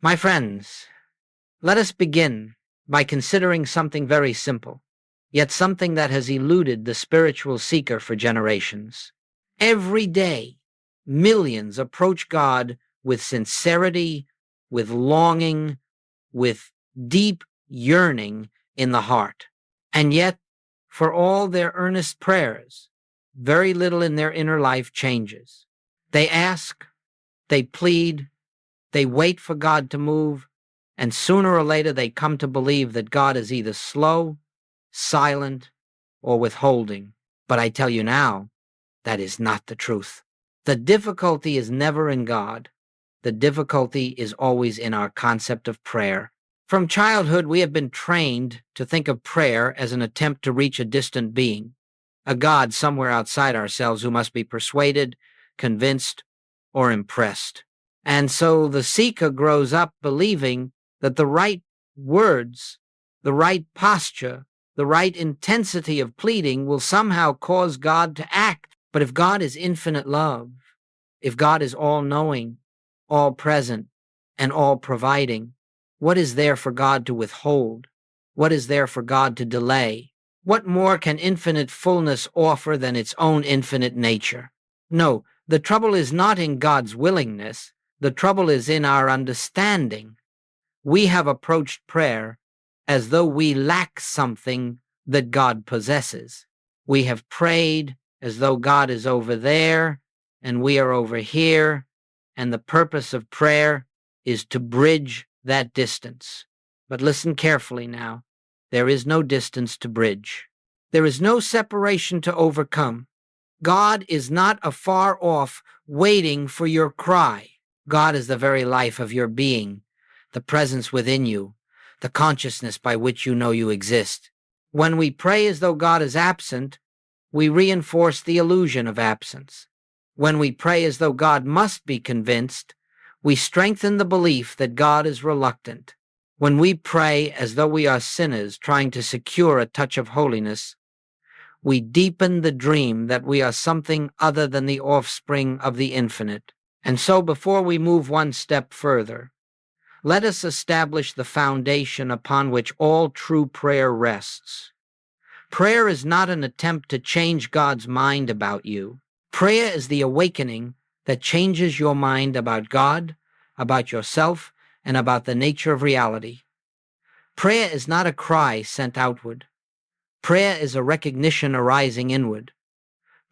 My friends, let us begin by considering something very simple, yet something that has eluded the spiritual seeker for generations. Every day, millions approach God with sincerity, with longing, with deep yearning in the heart. And yet, for all their earnest prayers, very little in their inner life changes. They ask, they plead, they wait for God to move, and sooner or later they come to believe that God is either slow, silent, or withholding. But I tell you now, that is not the truth. The difficulty is never in God. The difficulty is always in our concept of prayer. From childhood, we have been trained to think of prayer as an attempt to reach a distant being, a God somewhere outside ourselves who must be persuaded, convinced, or impressed. And so the seeker grows up believing that the right words, the right posture, the right intensity of pleading will somehow cause God to act. But if God is infinite love, if God is all-knowing, all-present, and all-providing, what is there for God to withhold? What is there for God to delay? What more can infinite fullness offer than its own infinite nature? No, the trouble is not in God's willingness. The trouble is in our understanding. We have approached prayer as though we lack something that God possesses. We have prayed as though God is over there and we are over here, and the purpose of prayer is to bridge that distance. But listen carefully now. There is no distance to bridge. There is no separation to overcome. God is not afar off waiting for your cry. God is the very life of your being, the presence within you, the consciousness by which you know you exist. When we pray as though God is absent, we reinforce the illusion of absence. When we pray as though God must be convinced, we strengthen the belief that God is reluctant. When we pray as though we are sinners trying to secure a touch of holiness, we deepen the dream that we are something other than the offspring of the infinite. And so before we move one step further, let us establish the foundation upon which all true prayer rests. Prayer is not an attempt to change God's mind about you. Prayer is the awakening that changes your mind about God, about yourself, and about the nature of reality. Prayer is not a cry sent outward. Prayer is a recognition arising inward.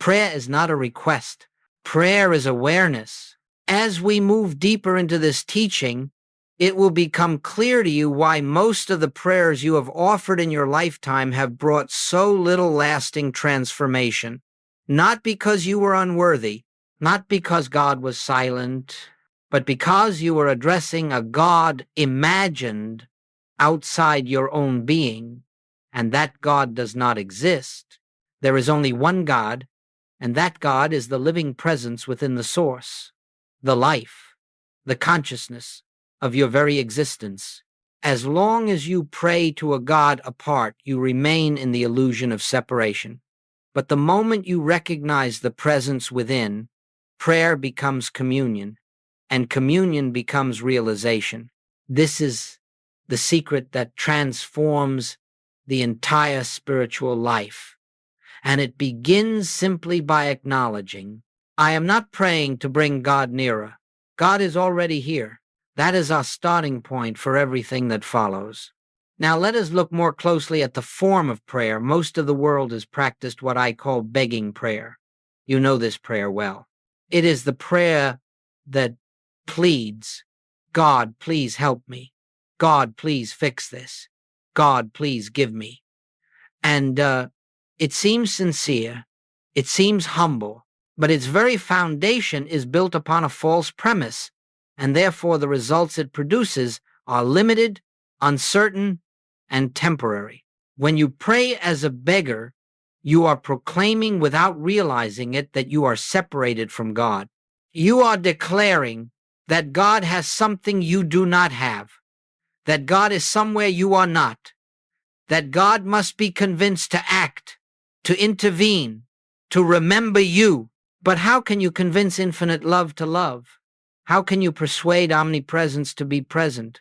Prayer is not a request. Prayer is awareness. As we move deeper into this teaching, it will become clear to you why most of the prayers you have offered in your lifetime have brought so little lasting transformation. Not because you were unworthy, not because God was silent, but because you were addressing a God imagined outside your own being, and that God does not exist. There is only one God, and that God is the living presence within the source, the life, the consciousness of your very existence. As long as you pray to a God apart, you remain in the illusion of separation. But the moment you recognize the presence within, prayer becomes communion, and communion becomes realization. This is the secret that transforms the entire spiritual life. And it begins simply by acknowledging, I am not praying to bring God nearer. God is already here. That is our starting point for everything that follows. Now let us look more closely at the form of prayer. Most of the world has practiced what I call begging prayer. You know this prayer well. It is the prayer that pleads, God, please help me. God, please fix this. God, please give me. And it seems sincere. It seems humble. But its very foundation is built upon a false premise, and therefore the results it produces are limited, uncertain, and temporary. When you pray as a beggar, you are proclaiming without realizing it that you are separated from God. You are declaring that God has something you do not have, that God is somewhere you are not, that God must be convinced to act, to intervene, to remember you. But how can you convince infinite love to love? How can you persuade omnipresence to be present?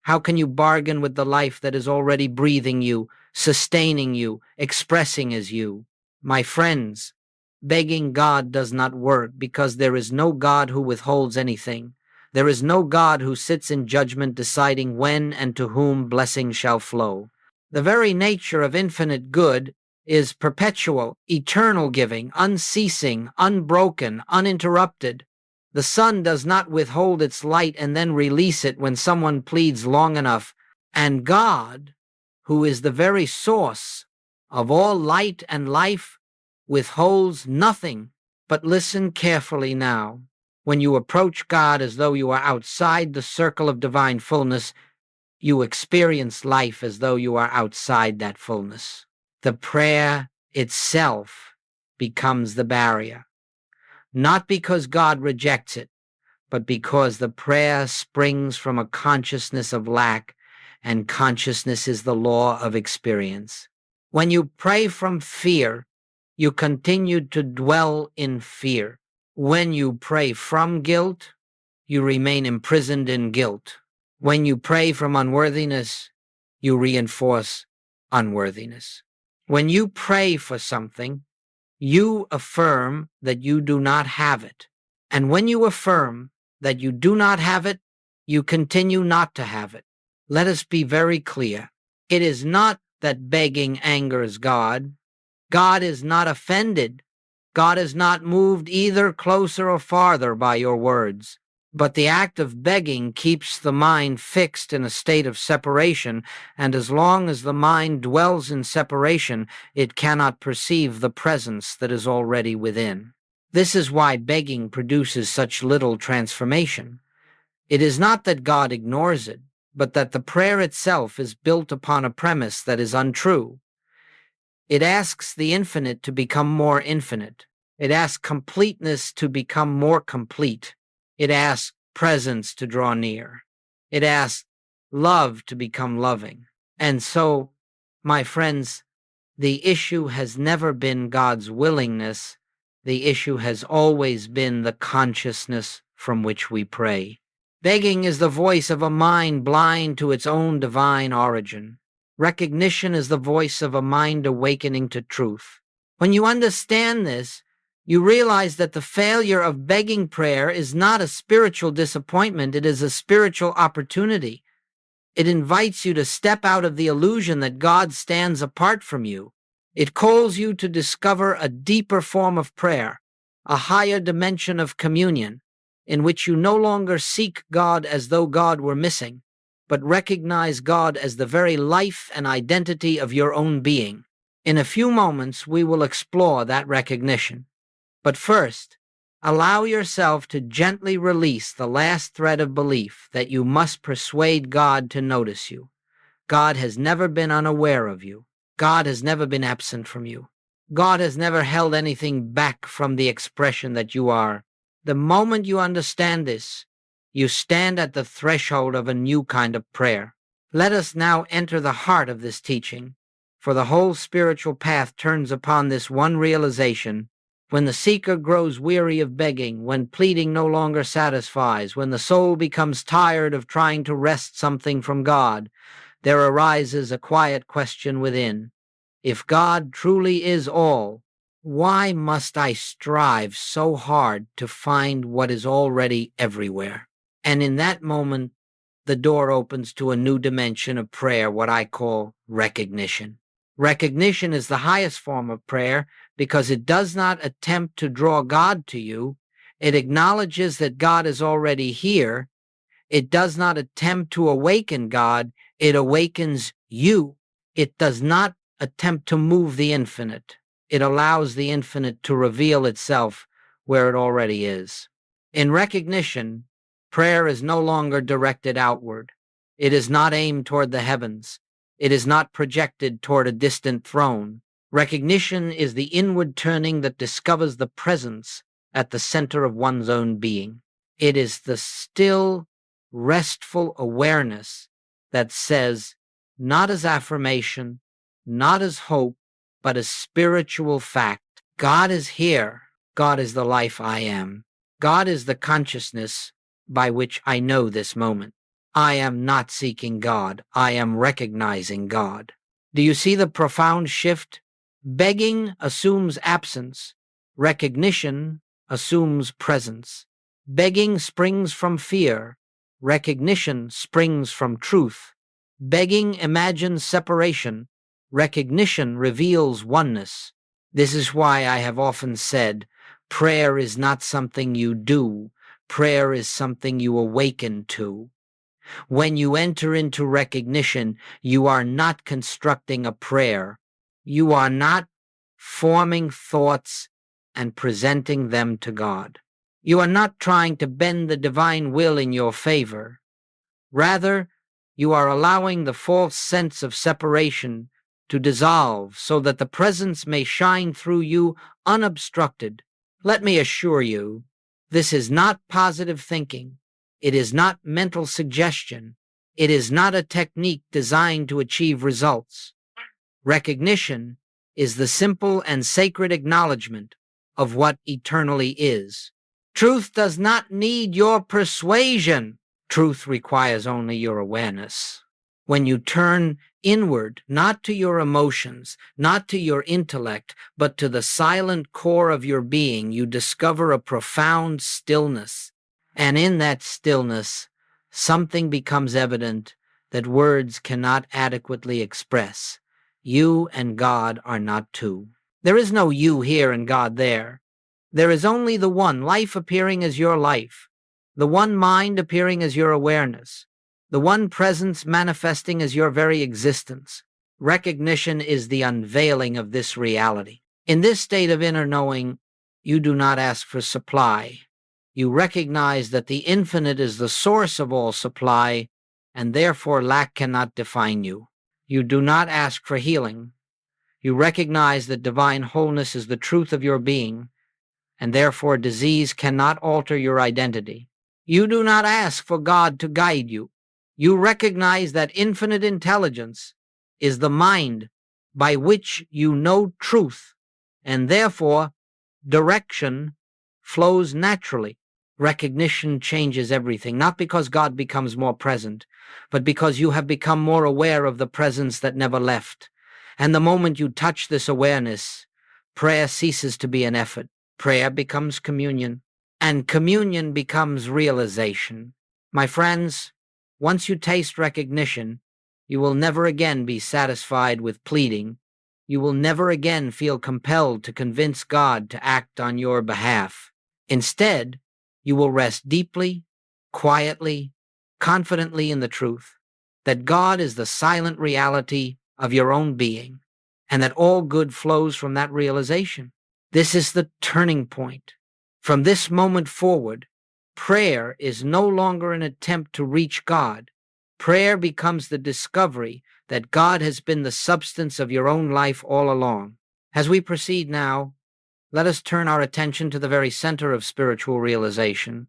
How can you bargain with the life that is already breathing you, sustaining you, expressing as you? My friends, begging God does not work because there is no God who withholds anything. There is no God who sits in judgment deciding when and to whom blessing shall flow. The very nature of infinite good is perpetual, eternal giving, unceasing, unbroken, uninterrupted. The sun does not withhold its light and then release it when someone pleads long enough. And God, who is the very source of all light and life, withholds nothing. But listen carefully now. When you approach God as though you are outside the circle of divine fullness, you experience life as though you are outside that fullness. The prayer itself becomes the barrier, not because God rejects it, but because the prayer springs from a consciousness of lack, and consciousness is the law of experience. When you pray from fear, you continue to dwell in fear. When you pray from guilt, you remain imprisoned in guilt. When you pray from unworthiness, you reinforce unworthiness. When you pray for something, you affirm that you do not have it. And when you affirm that you do not have it, you continue not to have it. Let us be very clear. It is not that begging angers God. God is not offended. God is not moved either closer or farther by your words. But the act of begging keeps the mind fixed in a state of separation, and as long as the mind dwells in separation, it cannot perceive the presence that is already within. This is why begging produces such little transformation. It is not that God ignores it, but that the prayer itself is built upon a premise that is untrue. It asks the infinite to become more infinite. It asks completeness to become more complete. It asks presence to draw near. It asks love to become loving. And so, my friends, the issue has never been God's willingness. The issue has always been the consciousness from which we pray. Begging is the voice of a mind blind to its own divine origin. Recognition is the voice of a mind awakening to truth. When you understand this, you realize that the failure of begging prayer is not a spiritual disappointment, it is a spiritual opportunity. It invites you to step out of the illusion that God stands apart from you. It calls you to discover a deeper form of prayer, a higher dimension of communion, in which you no longer seek God as though God were missing, but recognize God as the very life and identity of your own being. In a few moments, we will explore that recognition. But first, allow yourself to gently release the last thread of belief that you must persuade God to notice you. God has never been unaware of you. God has never been absent from you. God has never held anything back from the expression that you are. The moment you understand this, you stand at the threshold of a new kind of prayer. Let us now enter the heart of this teaching, for the whole spiritual path turns upon this one realization. When the seeker grows weary of begging, when pleading no longer satisfies, when the soul becomes tired of trying to wrest something from God, there arises a quiet question within. If God truly is all, why must I strive so hard to find what is already everywhere? And in that moment, the door opens to a new dimension of prayer, what I call recognition. Recognition is the highest form of prayer because it does not attempt to draw God to you. It acknowledges that God is already here. It does not attempt to awaken God. It awakens you. It does not attempt to move the infinite. It allows the infinite to reveal itself where it already is. In recognition, prayer is no longer directed outward. It is not aimed toward the heavens. It is not projected toward a distant throne. Recognition is the inward turning that discovers the presence at the center of one's own being. It is the still, restful awareness that says, not as affirmation, not as hope, but as spiritual fact, God is here. God is the life I am. God is the consciousness by which I know this moment. I am not seeking God. I am recognizing God. Do you see the profound shift? Begging assumes absence. Recognition assumes presence. Begging springs from fear. Recognition springs from truth. Begging imagines separation. Recognition reveals oneness. This is why I have often said, prayer is not something you do. Prayer is something you awaken to. When you enter into recognition, you are not constructing a prayer. You are not forming thoughts and presenting them to God. You are not trying to bend the divine will in your favor. Rather, you are allowing the false sense of separation to dissolve so that the presence may shine through you unobstructed. Let me assure you, this is not positive thinking. It is not mental suggestion. It is not a technique designed to achieve results. Recognition is the simple and sacred acknowledgement of what eternally is. Truth does not need your persuasion. Truth requires only your awareness. When you turn inward, not to your emotions, not to your intellect, but to the silent core of your being, you discover a profound stillness. And in that stillness, something becomes evident that words cannot adequately express. You and God are not two. There is no you here and God there. There is only the one, life appearing as your life, the one mind appearing as your awareness, the one presence manifesting as your very existence. Recognition is the unveiling of this reality. In this state of inner knowing, you do not ask for supply. You recognize that the infinite is the source of all supply, and therefore lack cannot define you. You do not ask for healing. You recognize that divine wholeness is the truth of your being, and therefore disease cannot alter your identity. You do not ask for God to guide you. You recognize that infinite intelligence is the mind by which you know truth, and therefore direction flows naturally. Recognition changes everything, not because God becomes more present, but because you have become more aware of the presence that never left. And the moment you touch this awareness, prayer ceases to be an effort. Prayer becomes communion, and communion becomes realization. My friends, once you taste recognition, you will never again be satisfied with pleading. You will never again feel compelled to convince God to act on your behalf. Instead, you will rest deeply, quietly, confidently in the truth that God is the silent reality of your own being, and that all good flows from that realization. This is the turning point. From this moment forward, prayer is no longer an attempt to reach God. Prayer becomes the discovery that God has been the substance of your own life all along. As we proceed now, let us turn our attention to the very center of spiritual realization,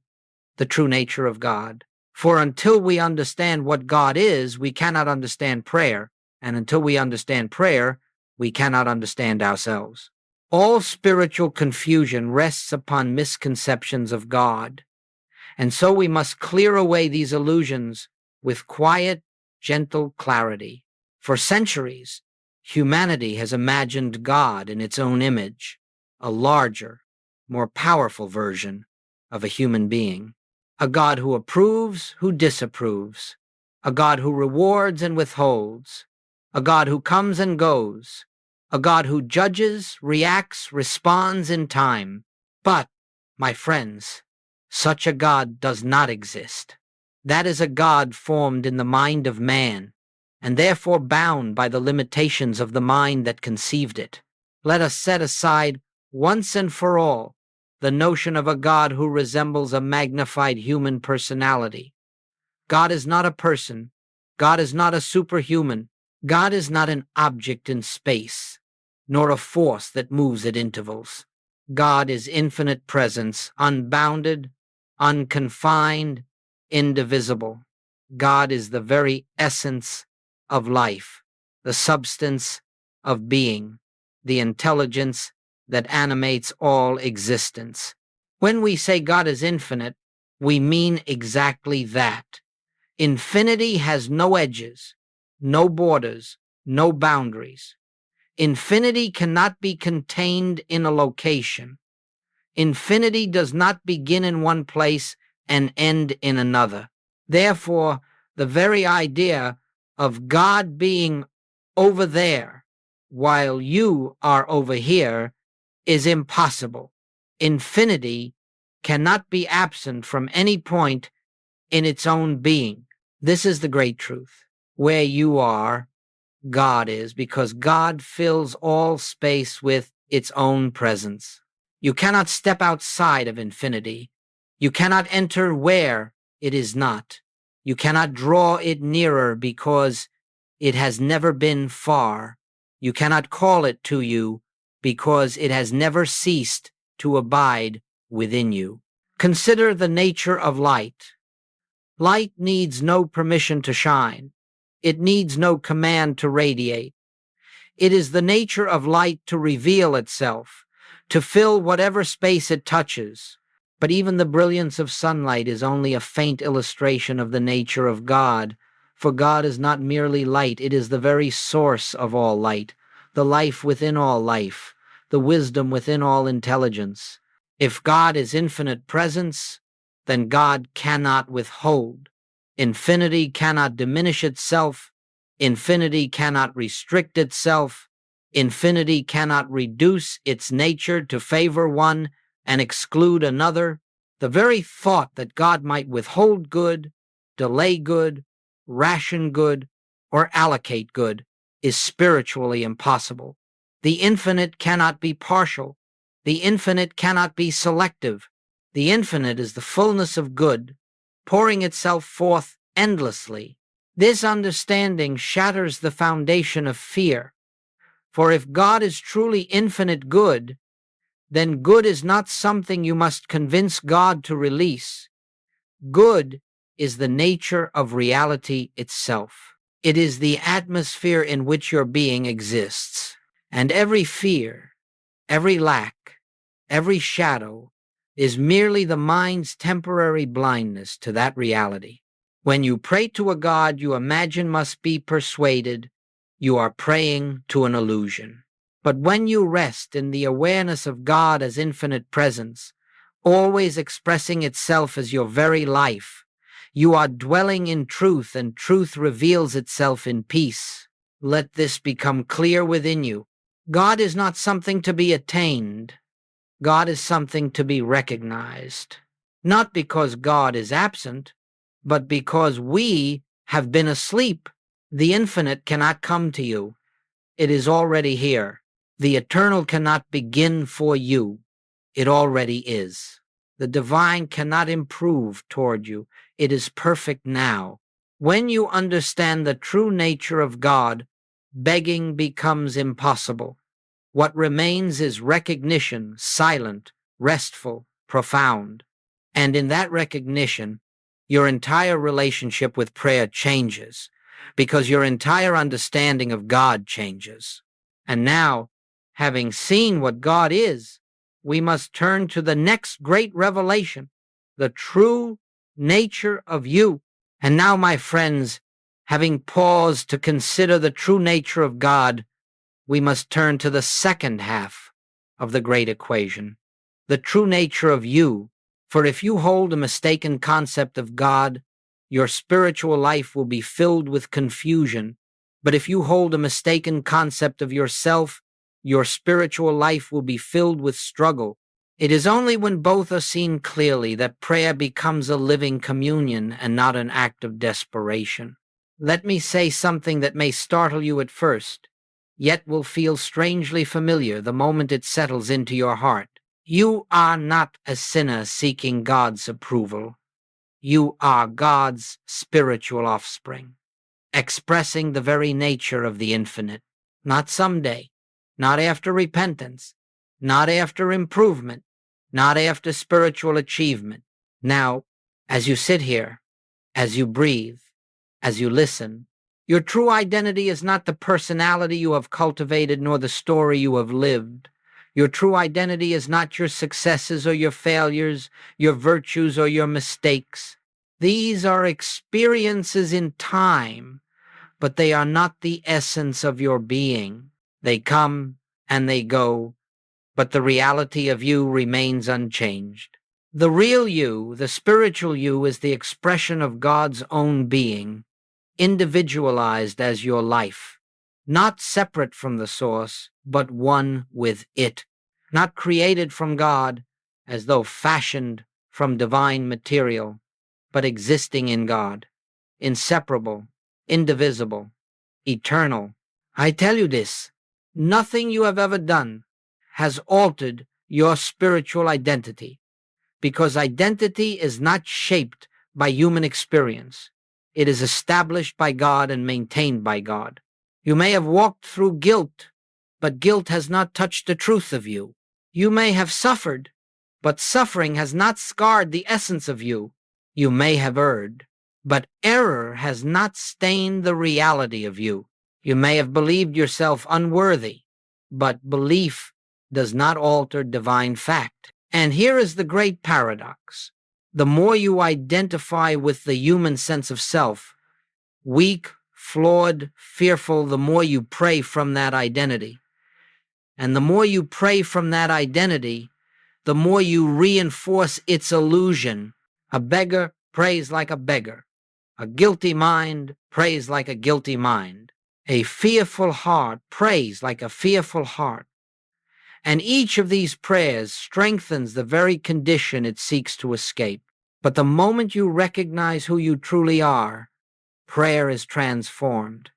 the true nature of God. For until we understand what God is, we cannot understand prayer, and until we understand prayer, we cannot understand ourselves. All spiritual confusion rests upon misconceptions of God, and so we must clear away these illusions with quiet, gentle clarity. For centuries, humanity has imagined God in its own image, a larger, more powerful version of a human being. A God who approves, who disapproves. A God who rewards and withholds. A God who comes and goes. A God who judges, reacts, responds in time. But, my friends, such a God does not exist. That is a God formed in the mind of man, and therefore bound by the limitations of the mind that conceived it. Let us set aside once and for all the notion of a God who resembles a magnified human personality. God is not a person. God is not a superhuman. God is not an object in space, nor a force that moves at intervals. God is infinite presence, unbounded, unconfined, indivisible. God is the very essence of life, the substance of being, the intelligence that animates all existence. When we say God is infinite, we mean exactly that. Infinity has no edges, no borders, no boundaries. Infinity cannot be contained in a location. Infinity does not begin in one place and end in another. Therefore, the very idea of God being over there while you are over here is impossible. Infinity cannot be absent from any point in its own being. This is the great truth. Where you are, God is, because God fills all space with its own presence. You cannot step outside of infinity. You cannot enter where it is not. You cannot draw it nearer because it has never been far. You cannot call it to you because it has never ceased to abide within you. Consider the nature of light. Light needs no permission to shine. It needs no command to radiate. It is the nature of light to reveal itself, to fill whatever space it touches. But even the brilliance of sunlight is only a faint illustration of the nature of God, for God is not merely light, it is the very source of all light, the life within all life, the wisdom within all intelligence. If God is infinite presence, then God cannot withhold. Infinity cannot diminish itself. Infinity cannot restrict itself. Infinity cannot reduce its nature to favor one and exclude another. The very thought that God might withhold good, delay good, ration good, or allocate good is spiritually impossible. The infinite cannot be partial. The infinite cannot be selective. The infinite is the fullness of good, pouring itself forth endlessly. This understanding shatters the foundation of fear. For if God is truly infinite good, then good is not something you must convince God to release. Good is the nature of reality itself. It is the atmosphere in which your being exists. And every fear, every lack, every shadow is merely the mind's temporary blindness to that reality. When you pray to a God you imagine must be persuaded, you are praying to an illusion. But when you rest in the awareness of God as infinite presence, always expressing itself as your very life, you are dwelling in truth, and truth reveals itself in peace. Let this become clear within you. God is not something to be attained. God is something to be recognized. Not because God is absent, but because we have been asleep. The infinite cannot come to you. It is already here. The eternal cannot begin for you. It already is. The divine cannot improve toward you. It is perfect now. When you understand the true nature of God, begging becomes impossible. What remains is recognition, silent, restful, profound. And in that recognition, your entire relationship with prayer changes, because your entire understanding of God changes. And now, having seen what God is, we must turn to the next great revelation, the true nature of you. And now, my friends, having paused to consider the true nature of God, we must turn to the second half of the great equation, the true nature of you. For if you hold a mistaken concept of God, your spiritual life will be filled with confusion. But if you hold a mistaken concept of yourself, your spiritual life will be filled with struggle. It is only when both are seen clearly that prayer becomes a living communion and not an act of desperation. Let me say something that may startle you at first, yet will feel strangely familiar the moment it settles into your heart. You are not a sinner seeking God's approval. You are God's spiritual offspring, expressing the very nature of the infinite. Not someday, not after repentance, not after improvement, not after spiritual achievement. Now, as you sit here, as you breathe, as you listen, your true identity is not the personality you have cultivated nor the story you have lived. Your true identity is not your successes or your failures, your virtues or your mistakes. These are experiences in time, but they are not the essence of your being. They come and they go, but the reality of you remains unchanged. The real you, the spiritual you, is the expression of God's own being, individualized as your life, not separate from the source, but one with it, not created from God as though fashioned from divine material, but existing in God, inseparable, indivisible, eternal. I tell you this, nothing you have ever done has altered your spiritual identity, because identity is not shaped by human experience. It is established by God and maintained by God. You may have walked through guilt, but guilt has not touched the truth of you. You may have suffered, but suffering has not scarred the essence of you. You may have erred, but error has not stained the reality of you. You may have believed yourself unworthy, but belief does not alter divine fact. And here is the great paradox. The more you identify with the human sense of self, weak, flawed, fearful, the more you pray from that identity. And the more you pray from that identity, the more you reinforce its illusion. A beggar prays like a beggar. A guilty mind prays like a guilty mind. A fearful heart prays like a fearful heart. And each of these prayers strengthens the very condition it seeks to escape. But the moment you recognize who you truly are, prayer is transformed.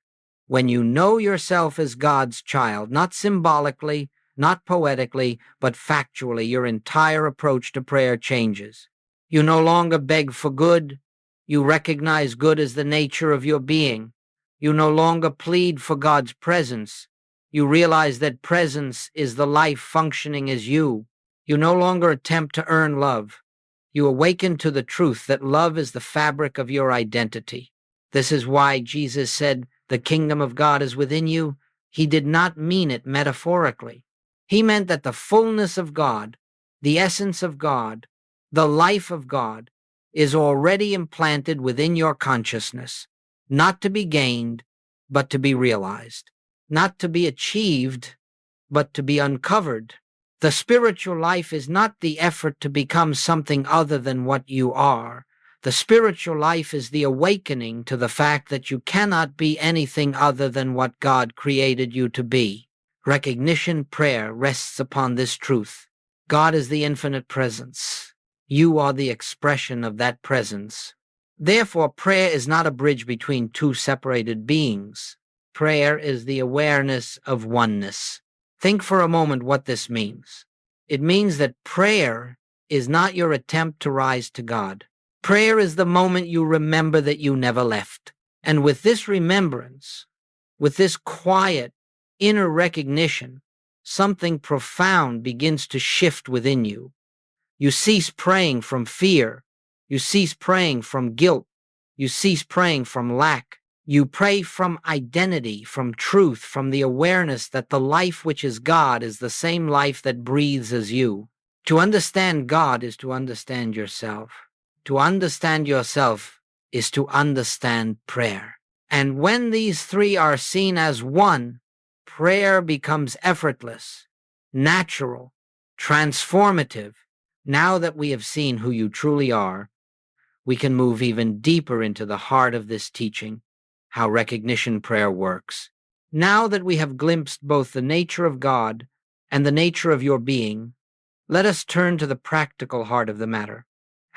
When you know yourself as God's child, not symbolically, not poetically, but factually, your entire approach to prayer changes. You no longer beg for good. You recognize good as the nature of your being. You no longer plead for God's presence. You realize that presence is the life functioning as you. You no longer attempt to earn love. You awaken to the truth that love is the fabric of your identity. This is why Jesus said, "The kingdom of God is within you." He did not mean it metaphorically. He meant that the fullness of God, the essence of God, the life of God, is already implanted within your consciousness, not to be gained, but to be realized. Not to be achieved, but to be uncovered. The spiritual life is not the effort to become something other than what you are. The spiritual life is the awakening to the fact that you cannot be anything other than what God created you to be. Recognition prayer rests upon this truth. God is the infinite presence. You are the expression of that presence. Therefore, prayer is not a bridge between two separated beings. Prayer is the awareness of oneness. Think for a moment what this means. It means that prayer is not your attempt to rise to God. Prayer is the moment you remember that you never left. And with this remembrance, with this quiet inner recognition, something profound begins to shift within you. You cease praying from fear. You cease praying from guilt. You cease praying from lack. You pray from identity, from truth, from the awareness that the life which is God is the same life that breathes as you. To understand God is to understand yourself. To understand yourself is to understand prayer. And when these three are seen as one, prayer becomes effortless, natural, transformative. Now that we have seen who you truly are, we can move even deeper into the heart of this teaching, how recognition prayer works. Now that we have glimpsed both the nature of God and the nature of your being, let us turn to the practical heart of the matter.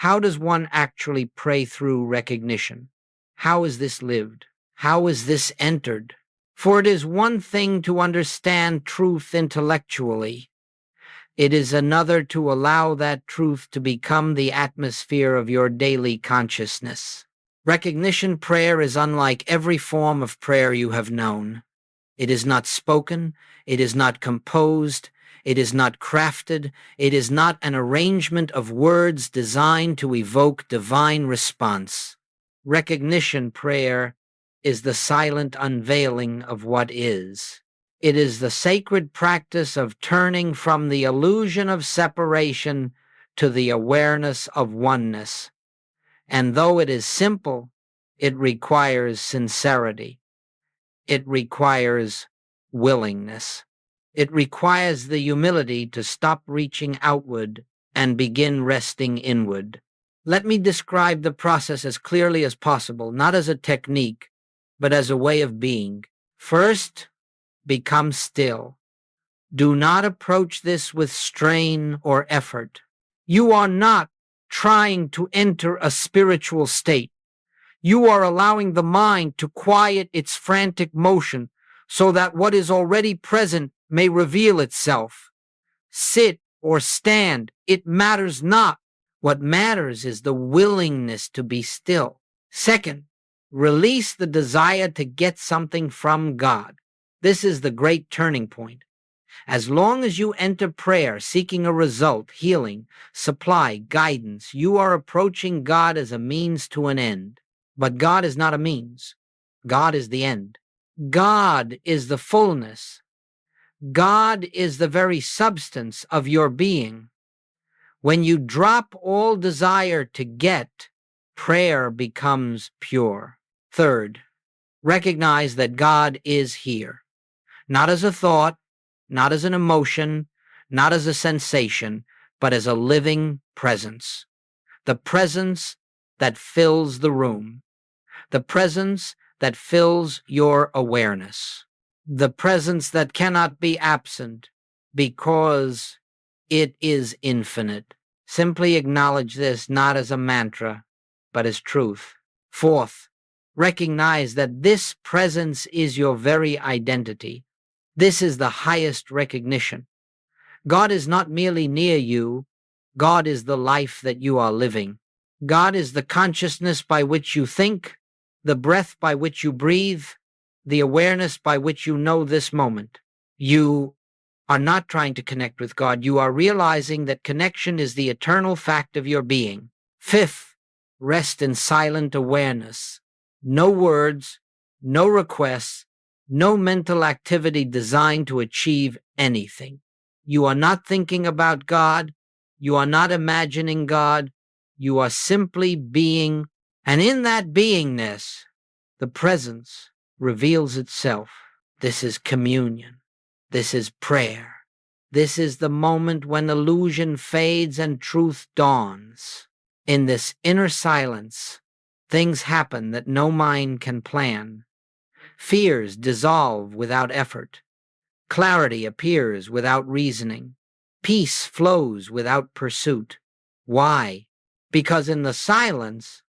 How does one actually pray through recognition? How is this lived? How is this entered? For it is one thing to understand truth intellectually. It is another to allow that truth to become the atmosphere of your daily consciousness. Recognition prayer is unlike every form of prayer you have known. It is not spoken, it is not composed, it is not crafted, it is not an arrangement of words designed to evoke divine response. Recognition prayer is the silent unveiling of what is. It is the sacred practice of turning from the illusion of separation to the awareness of oneness. And though it is simple, it requires sincerity. It requires willingness. It requires the humility to stop reaching outward and begin resting inward. Let me describe the process as clearly as possible, not as a technique, but as a way of being. First, become still. Do not approach this with strain or effort. You are not trying to enter a spiritual state. You are allowing the mind to quiet its frantic motion so that what is already present may reveal itself. Sit or stand, it matters not. What matters is the willingness to be still. Second, release the desire to get something from God. This is the great turning point. As long as you enter prayer seeking a result, healing, supply, guidance, you are approaching God as a means to an end. But God is not a means. God is the end. God is the fullness. God is the very substance of your being. When you drop all desire to get, prayer becomes pure. Third, recognize that God is here, not as a thought, not as an emotion, not as a sensation, but as a living presence. The presence that fills the room. The presence that fills your awareness. The presence that cannot be absent because it is infinite. Simply acknowledge this not as a mantra, but as truth. Fourth, recognize that this presence is your very identity. This is the highest recognition. God is not merely near you. God is the life that you are living. God is the consciousness by which you think, the breath by which you breathe, the awareness by which you know this moment. You are not trying to connect with God. You are realizing that connection is the eternal fact of your being. Fifth, rest in silent awareness. No words, no requests, no mental activity designed to achieve anything. You are not thinking about God. You are not imagining God. You are simply being, and in that beingness, the presence reveals itself. This is communion. This is prayer. This is the moment when illusion fades and truth dawns. In this inner silence, things happen that no mind can plan. Fears dissolve without effort. Clarity appears without reasoning. Peace flows without pursuit. Why? Because in the silence,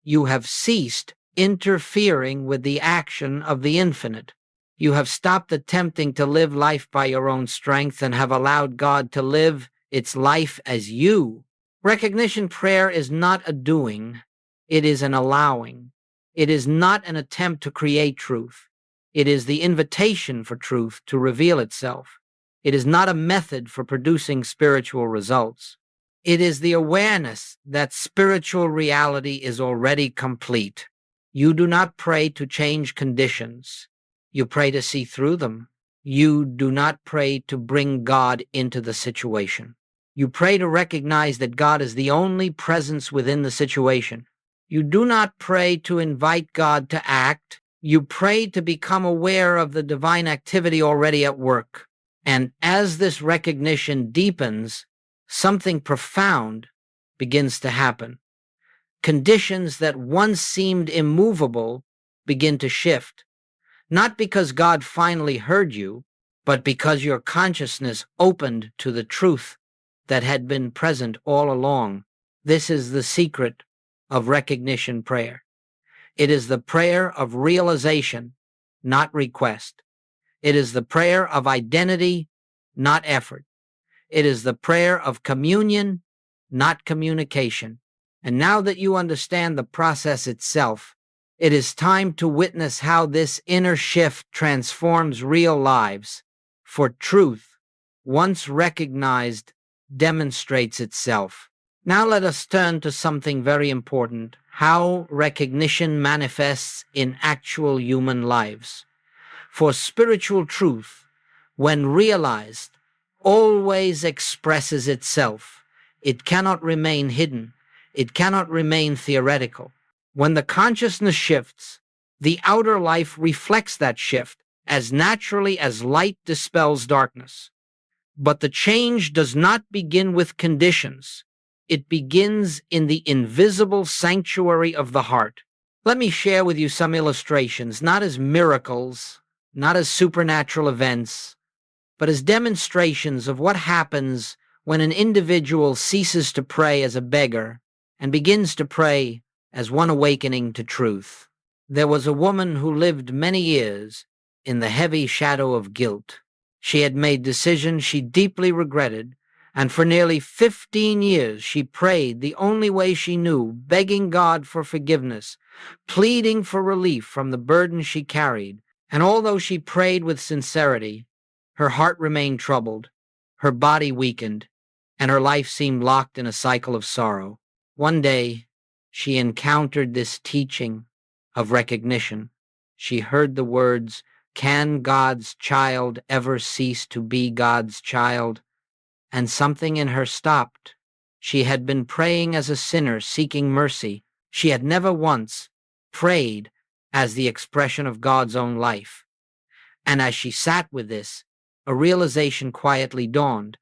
you have ceased interfering with the action of the infinite. You have stopped attempting to live life by your own strength and have allowed God to live its life as you. Recognition prayer is not a doing. It is an allowing. It is not an attempt to create truth. It is the invitation for truth to reveal itself. It is not a method for producing spiritual results. It is the awareness that spiritual reality is already complete. You do not pray to change conditions. You pray to see through them. You do not pray to bring God into the situation. You pray to recognize that God is the only presence within the situation. You do not pray to invite God to act. You pray to become aware of the divine activity already at work. And as this recognition deepens, something profound begins to happen. Conditions that once seemed immovable begin to shift, not because God finally heard you, but because your consciousness opened to the truth that had been present all along. This is the secret of recognition prayer. It is the prayer of realization, not request. It is the prayer of identity, not effort. It is the prayer of communion, not communication. And now that you understand the process itself, it is time to witness how this inner shift transforms real lives. For truth, once recognized, demonstrates itself. Now let us turn to something very important: how recognition manifests in actual human lives. For spiritual truth when realized, always expresses itself. It cannot remain hidden. It cannot remain theoretical. When the consciousness shifts, the outer life reflects that shift as naturally as light dispels darkness. But the change does not begin with conditions. It begins in the invisible sanctuary of the heart. Let me share with you some illustrations, not as miracles, not as supernatural events, but as demonstrations of what happens when an individual ceases to pray as a beggar and begins to pray as one awakening to truth. There was a woman who lived many years in the heavy shadow of guilt. She had made decisions she deeply regretted, and for nearly 15 years she prayed the only way she knew, begging God for forgiveness, pleading for relief from the burden she carried. And although she prayed with sincerity, her heart remained troubled, her body weakened, and her life seemed locked in a cycle of sorrow. One day, she encountered this teaching of recognition. She heard the words, "Can God's child ever cease to be God's child?" And something in her stopped. She had been praying as a sinner seeking mercy. She had never once prayed as the expression of God's own life. And as she sat with this, a realization quietly dawned.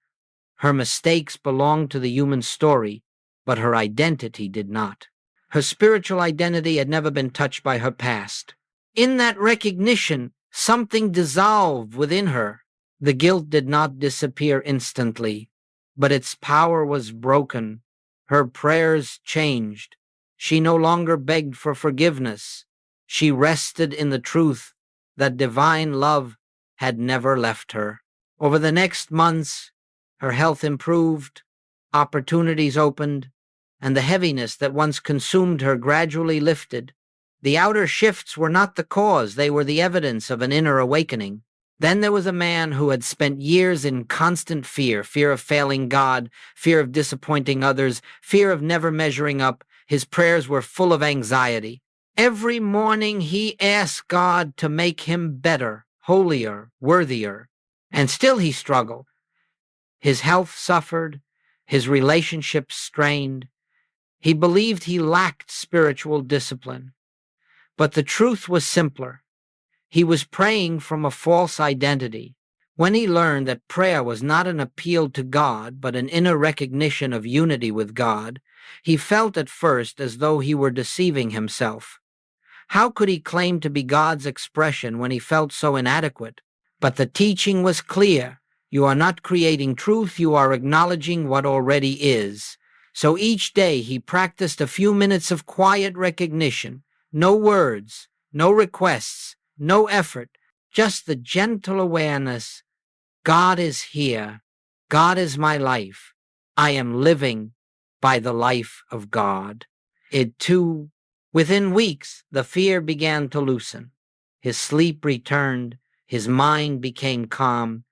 Her mistakes belonged to the human story, but her identity did not. Her spiritual identity had never been touched by her past. In that recognition, something dissolved within her. The guilt did not disappear instantly, but its power was broken. Her prayers changed. She no longer begged for forgiveness. She rested in the truth that divine love had never left her. Over the next months, her health improved, opportunities opened, and the heaviness that once consumed her gradually lifted. The outer shifts were not the cause, they were the evidence of an inner awakening. Then there was a man who had spent years in constant fear of failing God, fear of disappointing others, fear of never measuring up. His prayers were full of anxiety. Every morning he asked God to make him better, holier, worthier, and still he struggled. His health suffered, his relationships strained. He believed he lacked spiritual discipline. But the truth was simpler. He was praying from a false identity. When he learned that prayer was not an appeal to God, but an inner recognition of unity with God, he felt at first as though he were deceiving himself. How could he claim to be God's expression when he felt so inadequate? But the teaching was clear. You are not creating truth, you are acknowledging what already is. So each day he practiced a few minutes of quiet recognition. No words, no requests, no effort, just the gentle awareness. God is here. God is my life. I am living by the life of God. Within weeks, the fear began to loosen. His sleep returned. His mind became calm.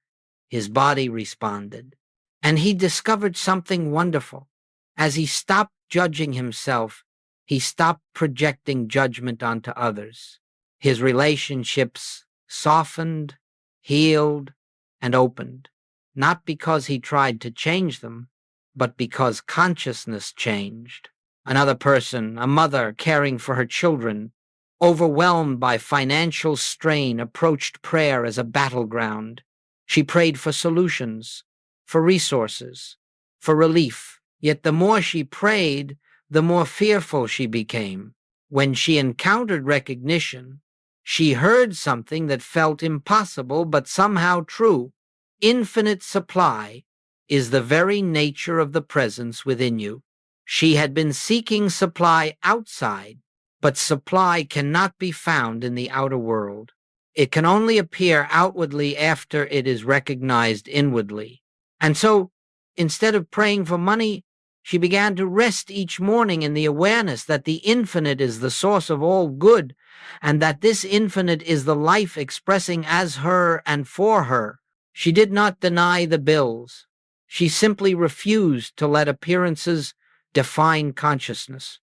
His body responded. And he discovered something wonderful. As he stopped judging himself, he stopped projecting judgment onto others. His relationships softened, healed, and opened, not because he tried to change them, but because consciousness changed. Another person, a mother caring for her children, overwhelmed by financial strain, approached prayer as a battleground. She prayed for solutions, for resources, for relief. Yet the more she prayed, the more fearful she became. When she encountered recognition, she heard something that felt impossible but somehow true. Infinite supply is the very nature of the presence within you. She had been seeking supply outside, but supply cannot be found in the outer world. It can only appear outwardly after it is recognized inwardly. And so, instead of praying for money, she began to rest each morning in the awareness that the infinite is the source of all good, and that this infinite is the life expressing as her and for her. She did not deny the bills. She simply refused to let appearances define consciousness.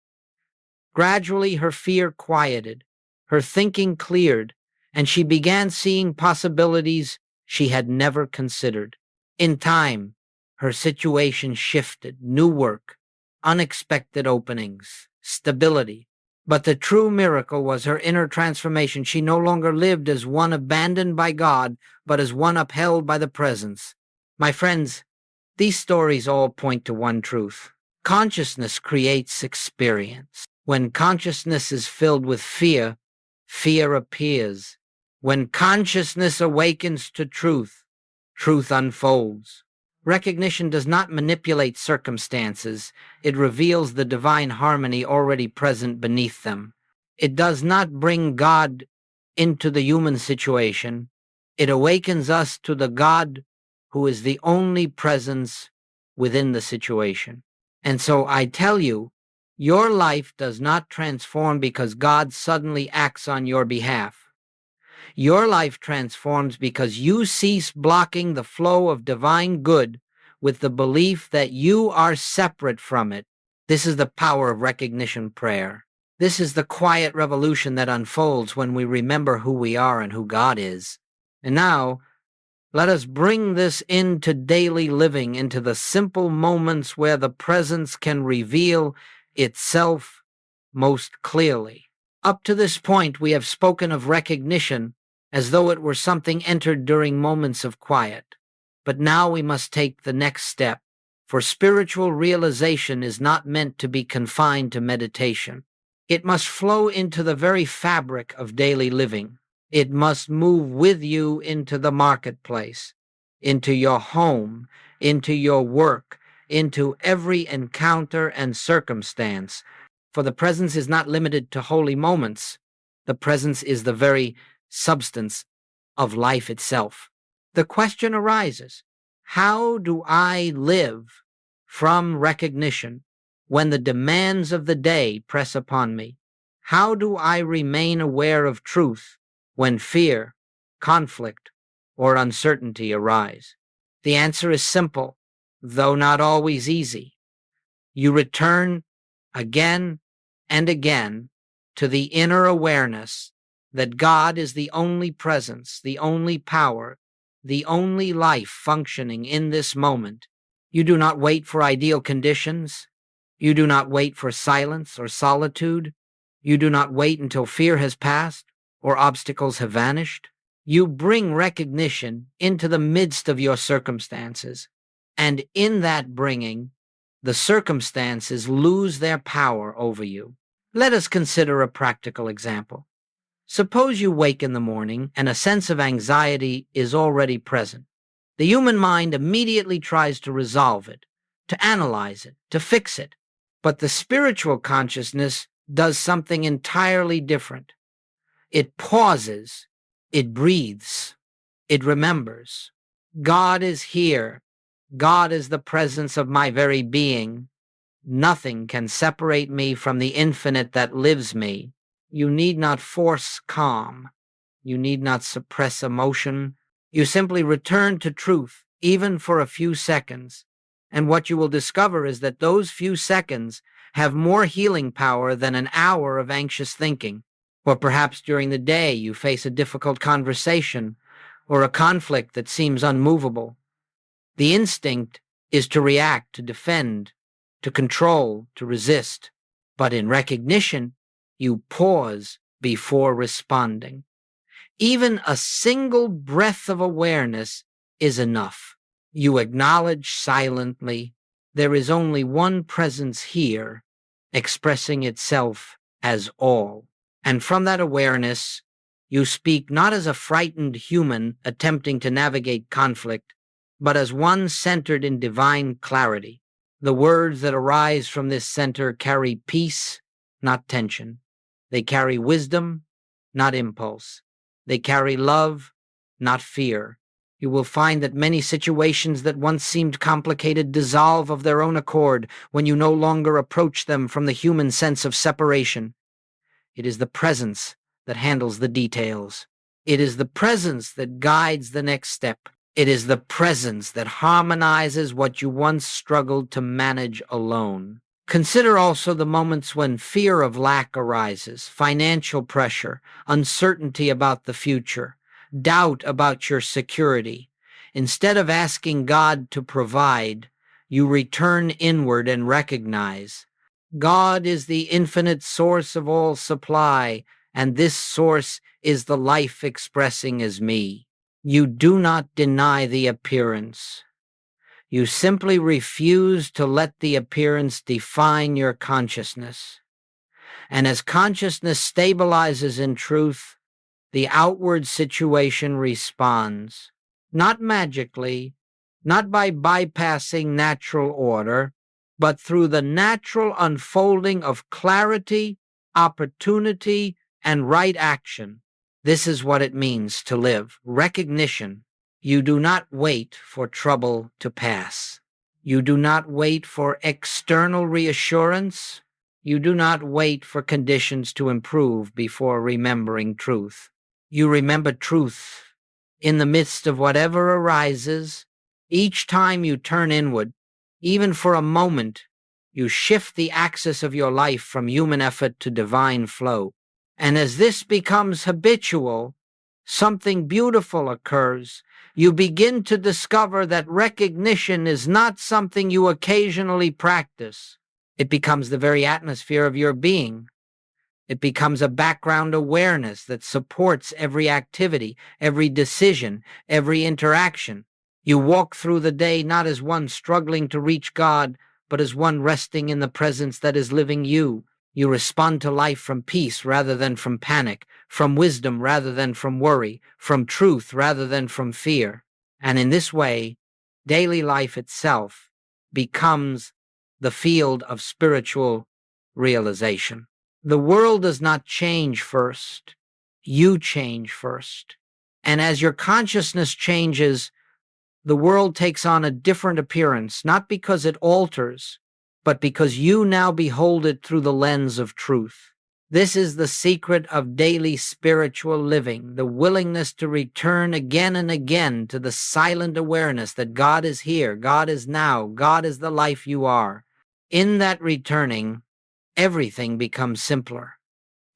Gradually, her fear quieted, her thinking cleared, and she began seeing possibilities she had never considered. In time, her situation shifted, new work, unexpected openings, stability. But the true miracle was her inner transformation. She no longer lived as one abandoned by God, but as one upheld by the presence. My friends, these stories all point to one truth. Consciousness creates experience. When consciousness is filled with fear, fear appears. When consciousness awakens to truth, truth unfolds. Recognition does not manipulate circumstances. It reveals the divine harmony already present beneath them. It does not bring God into the human situation. It awakens us to the God who is the only presence within the situation. And so I tell you, your life does not transform because God suddenly acts on your behalf. Your life transforms because you cease blocking the flow of divine good with the belief that you are separate from it. This is the power of recognition prayer. This is the quiet revolution that unfolds when we remember who we are and who God is. And now, let us bring this into daily living, into the simple moments where the presence can reveal itself most clearly. Up to this point, we have spoken of recognition as though it were something entered during moments of quiet. But now we must take the next step, for spiritual realization is not meant to be confined to meditation. It must flow into the very fabric of daily living. It must move with you into the marketplace, into your home, into your work, into every encounter and circumstance. For the presence is not limited to holy moments. The presence is the very substance of life itself. The question arises, how do I live from recognition when the demands of the day press upon me? How do I remain aware of truth when fear, conflict, or uncertainty arise? The answer is simple, though not always easy. You return again and again to the inner awareness that God is the only presence, the only power, the only life functioning in this moment. You do not wait for ideal conditions. You do not wait for silence or solitude. You do not wait until fear has passed or obstacles have vanished. You bring recognition into the midst of your circumstances, and in that bringing, the circumstances lose their power over you. Let us consider a practical example. Suppose you wake in the morning and a sense of anxiety is already present. The human mind immediately tries to resolve it, to analyze it, to fix it. But the spiritual consciousness does something entirely different. It pauses, it breathes, it remembers. God is here. God is the presence of my very being. Nothing can separate me from the infinite that lives me. You need not force calm. You need not suppress emotion. You simply return to truth, even for a few seconds. And what you will discover is that those few seconds have more healing power than an hour of anxious thinking. Or perhaps during the day you face a difficult conversation or a conflict that seems unmovable. The instinct is to react, to defend, to control, to resist. But in recognition, you pause before responding. Even a single breath of awareness is enough. You acknowledge silently, there is only one presence here, expressing itself as all. And from that awareness, you speak not as a frightened human attempting to navigate conflict, but as one centered in divine clarity. The words that arise from this center carry peace, not tension. They carry wisdom, not impulse. They carry love, not fear. You will find that many situations that once seemed complicated dissolve of their own accord when you no longer approach them from the human sense of separation. It is the presence that handles the details. It is the presence that guides the next step. It is the presence that harmonizes what you once struggled to manage alone. Consider also the moments when fear of lack arises, financial pressure, uncertainty about the future. doubt about your security. Instead of asking God to provide, you return inward and recognize God is the infinite source of all supply, and this source is the life expressing as me. You do not deny the appearance. You simply refuse to let the appearance define your consciousness. And as consciousness stabilizes in truth, the outward situation responds, not magically, not by bypassing natural order, but through the natural unfolding of clarity, opportunity, and right action. This is what it means to live. Recognition. You do not wait for trouble to pass. You do not wait for external reassurance. You do not wait for conditions to improve before remembering truth. You remember truth in the midst of whatever arises. Each time you turn inward, even for a moment, you shift the axis of your life from human effort to divine flow. And as this becomes habitual, something beautiful occurs. You begin to discover that recognition is not something you occasionally practice. It becomes the very atmosphere of your being. It becomes a background awareness that supports every activity, every decision, every interaction. You walk through the day not as one struggling to reach God, but as one resting in the presence that is living you. You respond to life from peace rather than from panic, from wisdom rather than from worry, from truth rather than from fear. And in this way, daily life itself becomes the field of spiritual realization. The world does not change first. You change first. And as your consciousness changes, the world takes on a different appearance, not because it alters, but because you now behold it through the lens of truth. This is the secret of daily spiritual living, the willingness to return again and again to the silent awareness that God is here, God is now, God is the life you are. In that returning, everything becomes simpler.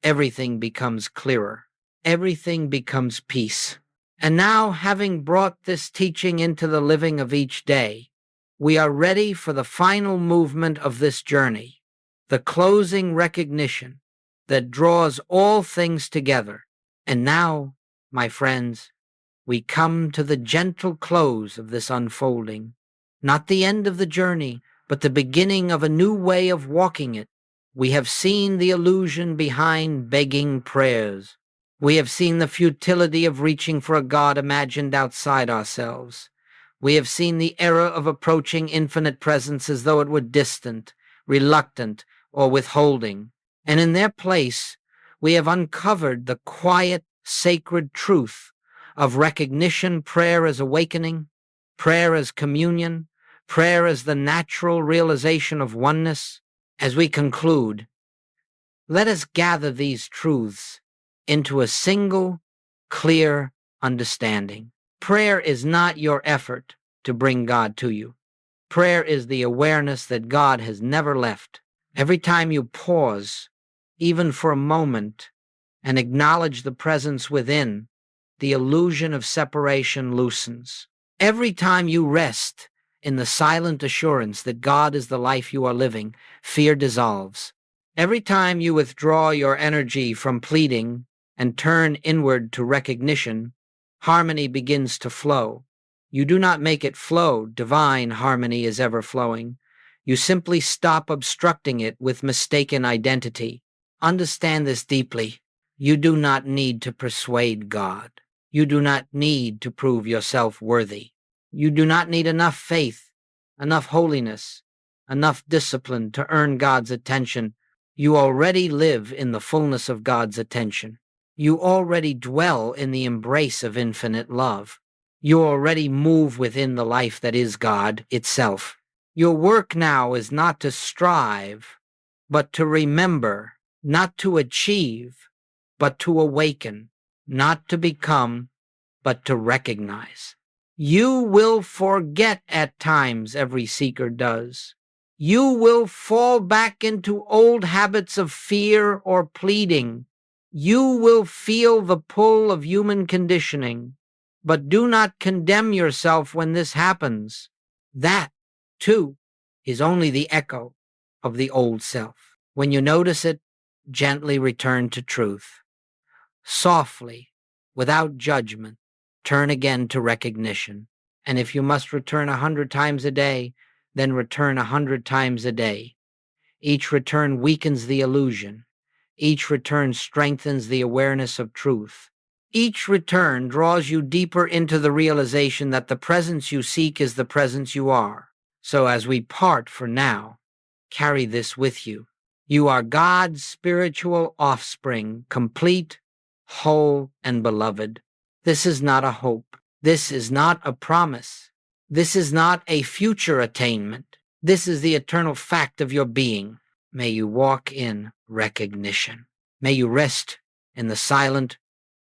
Everything becomes clearer. Everything becomes peace. And now, having brought this teaching into the living of each day, we are ready for the final movement of this journey, the closing recognition that draws all things together. And now, my friends, we come to the gentle close of this unfolding, not the end of the journey, but the beginning of a new way of walking it. We have seen the illusion behind begging prayers. We have seen the futility of reaching for a God imagined outside ourselves. We have seen the error of approaching infinite presence as though it were distant, reluctant, or withholding. And in their place, we have uncovered the quiet, sacred truth of recognition, prayer as awakening, prayer as communion, prayer as the natural realization of oneness. As we conclude, let us gather these truths into a single, clear understanding. Prayer is not your effort to bring God to you. Prayer is the awareness that God has never left. Every time you pause, even for a moment, and acknowledge the presence within, the illusion of separation loosens. Every time you rest in the silent assurance that God is the life you are living, fear dissolves. Every time you withdraw your energy from pleading and turn inward to recognition, harmony begins to flow. You do not make it flow. Divine harmony is ever flowing. You simply stop obstructing it with mistaken identity. Understand this deeply. You do not need to persuade God. You do not need to prove yourself worthy. You do not need enough faith, enough holiness, enough discipline to earn God's attention. You already live in the fullness of God's attention. You already dwell in the embrace of infinite love. You already move within the life that is God itself. Your work now is not to strive, but to remember, not to achieve, but to awaken, not to become, but to recognize. You will forget at times, every seeker does. You will fall back into old habits of fear or pleading. You will feel the pull of human conditioning, but do not condemn yourself when this happens. That, too, is only the echo of the old self. When you notice it, gently return to truth. Softly, without judgment, turn again to recognition. And if you must return 100 times a day, then return 100 times a day. Each return weakens the illusion. Each return strengthens the awareness of truth. Each return draws you deeper into the realization that the presence you seek is the presence you are. So as we part for now, carry this with you. You are God's spiritual offspring, complete, whole, and beloved. This is not a hope. This is not a promise. This is not a future attainment. This is the eternal fact of your being. May you walk in recognition. May you rest in the silent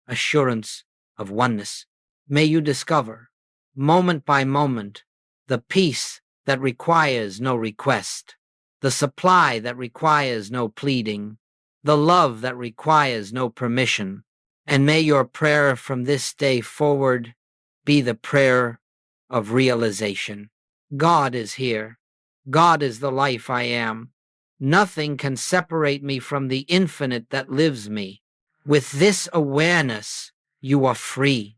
assurance of oneness. May you discover, moment by moment, the peace that requires no request, the supply that requires no pleading, the love that requires no permission. And may your prayer from this day forward be the prayer of realization. God is here. God is the life I am. Nothing can separate me from the infinite that lives me. With this awareness, you are free.